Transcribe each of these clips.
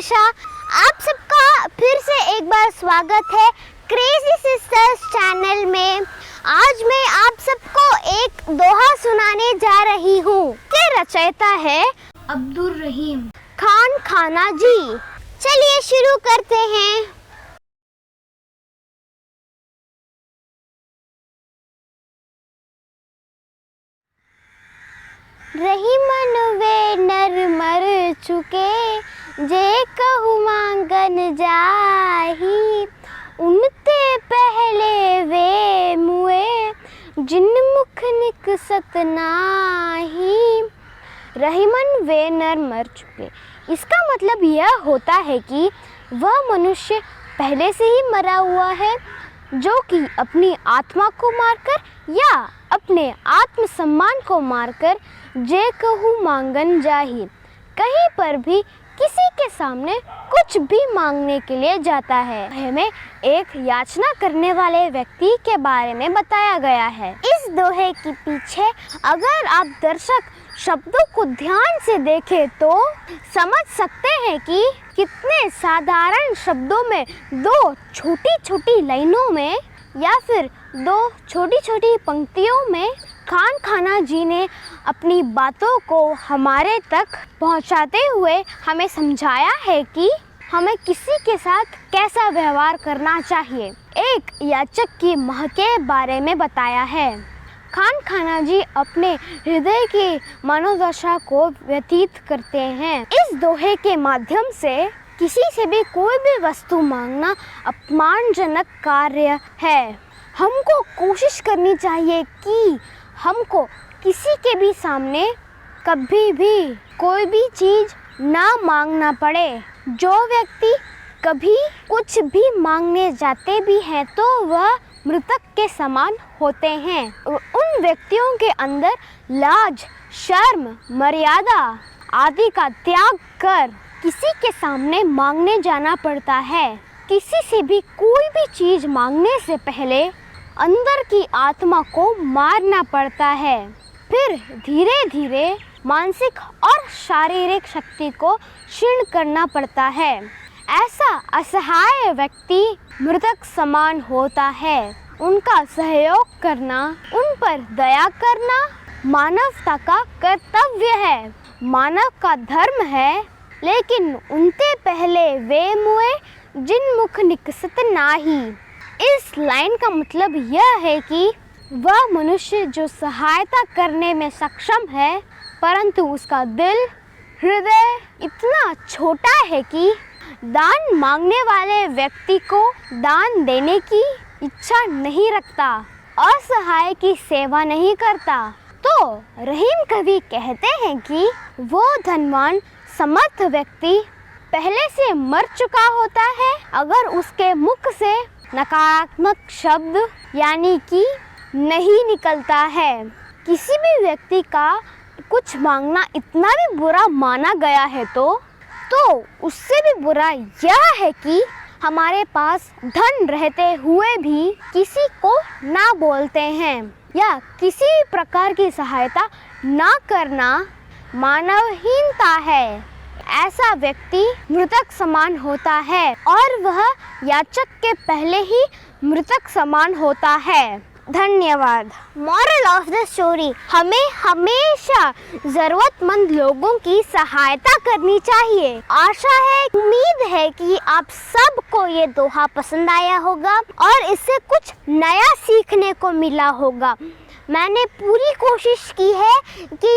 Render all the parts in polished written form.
वर्षा। आप सबका फिर से एक बार स्वागत है क्रेजी सिस्टर्स चैनल में। आज मैं आप सबको एक दोहा सुनाने जा रही हूँ। के रचयिता है अब्दुल रहीम खान खाना जी। चलिए शुरू करते हैं। रहीमन वे नर मर चुके, जे कहु मांगन जाही। उनते पहले वे मुए, जिन मुख निकसत नाही। रहीमन वे नर मर चुके, इसका मतलब यह होता है कि वह मनुष्य पहले से ही मरा हुआ है जो कि अपनी आत्मा को मारकर या अपने आत्मसम्मान को मारकर जे कहूँ मांगन जाही, कहीं पर भी किसी के सामने कुछ भी मांगने के लिए जाता है। हमें एक याचना करने वाले व्यक्ति के बारे में बताया गया है। इस दोहे के पीछे अगर आप दर्शक शब्दों को ध्यान से देखें तो समझ सकते हैं कि कितने साधारण शब्दों में, दो छोटी छोटी लाइनों में या फिर दो छोटी छोटी पंक्तियों में खान खाना जी ने अपनी बातों को हमारे तक पहुंचाते हुए हमें समझाया है कि हमें किसी के साथ कैसा व्यवहार करना चाहिए। एक याचक की माह के बारे में बताया है। खान खाना जी अपने हृदय की मनोदशा को व्यतीत करते हैं। इस दोहे के माध्यम से किसी से भी कोई भी वस्तु मांगना अपमानजनक कार्य है। हमको कोशिश करनी चाहिए कि हमको किसी के भी सामने कभी भी कोई भी चीज़ ना मांगना पड़े। जो व्यक्ति कभी कुछ भी मांगने जाते भी हैं तो वह मृतक के समान होते हैं। उन व्यक्तियों के अंदर लाज, शर्म, मर्यादा आदि का त्याग कर किसी के सामने मांगने जाना पड़ता है। किसी से भी कोई भी चीज़ मांगने से पहले अंदर की आत्मा को मारना पड़ता है, फिर धीरे धीरे मानसिक और शारीरिक शक्ति को क्षीण करना पड़ता है। ऐसा असहाय व्यक्ति मृतक समान होता है। उनका सहयोग करना, उन पर दया करना मानवता का कर्तव्य है, मानव का धर्म है। लेकिन उनते पहले वे मुए, जिन मुख निकसत नाही। इस लाइन का मतलब यह है कि वह मनुष्य जो सहायता करने में सक्षम है परंतु उसका दिल, हृदय इतना छोटा है कि दान मांगने वाले व्यक्ति को दान देने की इच्छा नहीं रखता, असहाय की सेवा नहीं करता। तो रहीम कवि कहते हैं कि वो धनवान समर्थ व्यक्ति पहले से मर चुका होता है अगर उसके मुख से नकारात्मक शब्द यानी कि नहीं निकलता है। किसी भी व्यक्ति का कुछ मांगना इतना भी बुरा माना गया है तो उससे भी बुरा यह है कि हमारे पास धन रहते हुए भी किसी को ना बोलते हैं या किसी प्रकार की सहायता ना करना मानवहीनता है। ऐसा व्यक्ति मृतक समान होता है और वह याचक के पहले ही मृतक समान होता है। धन्यवाद। मॉरल ऑफ द स्टोरी, हमें हमेशा जरूरतमंद लोगों की सहायता करनी चाहिए। आशा है, उम्मीद है कि आप सबको ये दोहा पसंद आया होगा और इससे कुछ नया सीखने को मिला होगा। मैंने पूरी कोशिश की है कि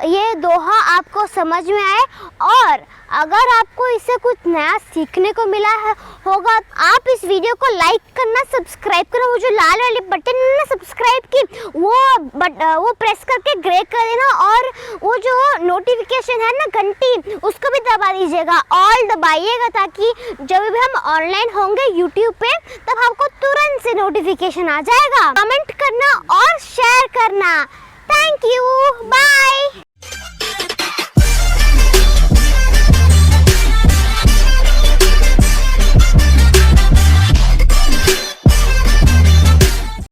ये दोहा आपको समझ में आए और अगर आपको इससे कुछ नया सीखने को मिला होगा आप इस वीडियो को लाइक करना, सब्सक्राइब करना, वो जो लाल वाली बटन है ना सब्सक्राइब की वो प्रेस करके ग्रे कर देना और वो जो नोटिफिकेशन है ना घंटी उसको भी दबा दीजिएगा, ऑल दबाइएगा ताकि जब भी हम ऑनलाइन होंगे यूट्यूब पे तब आपको तुरंत से नोटिफिकेशन आ जाएगा। कमेंट करना और शेयर करना। Thank you, bye.